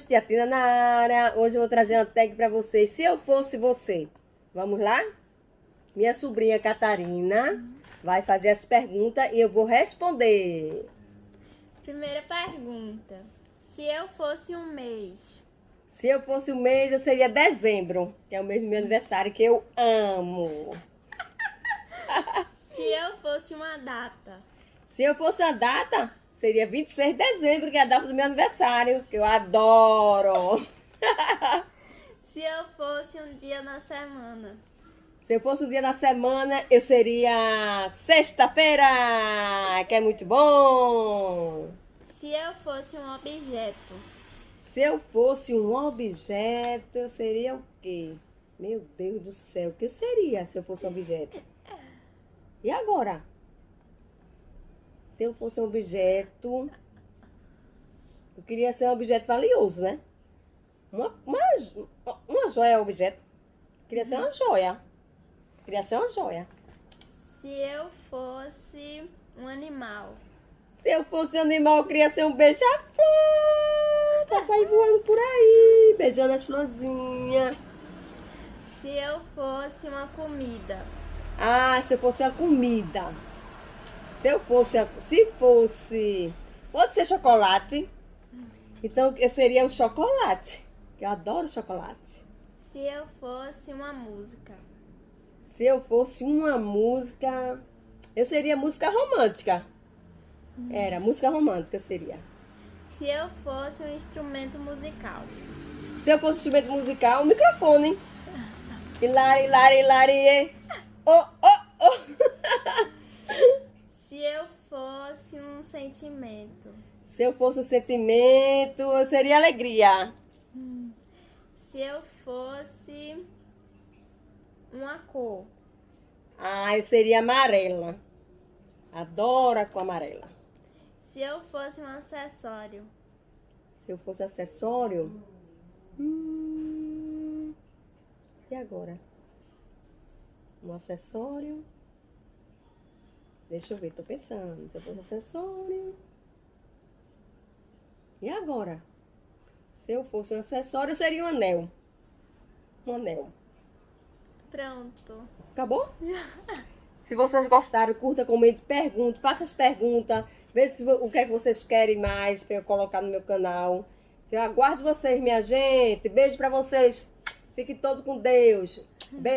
tia Tina na área. Hoje eu vou trazer uma tag pra vocês. Se eu fosse você. Vamos lá? Minha sobrinha Catarina vai fazer as perguntas e eu vou responder. Primeira pergunta. Se eu fosse um mês. Se eu fosse um mês, eu seria dezembro, que é o mês do meu aniversário, que eu amo. Se eu fosse uma data. Se eu fosse a data, seria 26 de dezembro, que é a data do meu aniversário, que eu adoro. Se eu fosse um dia na semana. Se eu fosse o dia da semana, eu seria sexta-feira, que é muito bom. Se eu fosse um objeto. Se eu fosse um objeto, eu seria o quê? Meu Deus do céu, o que eu seria se eu fosse um objeto? E agora? Se eu fosse um objeto, eu queria ser um objeto valioso, né? Uma joia é um objeto. Queria ser uma joia. Queria ser uma joia. Se eu fosse um animal. Se eu fosse um animal, eu queria ser um beija-flor. Pra sair voando por aí, beijando as florzinhas. Se eu fosse uma comida. Ah, se eu fosse uma comida. Se fosse, pode ser chocolate. Então eu seria um chocolate. Que eu adoro chocolate. Se eu fosse uma música. Se eu fosse uma música, eu seria música romântica. Era, música romântica seria. Se eu fosse um instrumento musical. Se eu fosse instrumento musical, o microfone. Hilari, hilari, hilari. Oh, oh, oh. Se eu fosse um sentimento. Se eu fosse um sentimento, eu seria alegria. Se eu fosse uma cor. Ah, eu seria amarela. Adoro a cor amarela. Se eu fosse um acessório. Se eu fosse acessório. E agora? Um acessório. Deixa eu ver, tô pensando. Se eu fosse acessório. E agora? Se eu fosse um acessório, eu seria um anel. Um anel. Pronto. Acabou? Se vocês gostaram, curta, comente, pergunte, faça as perguntas. Veja o que é que vocês querem mais para eu colocar no meu canal. Eu aguardo vocês, minha gente. Beijo para vocês. Fiquem todos com Deus. Beijo.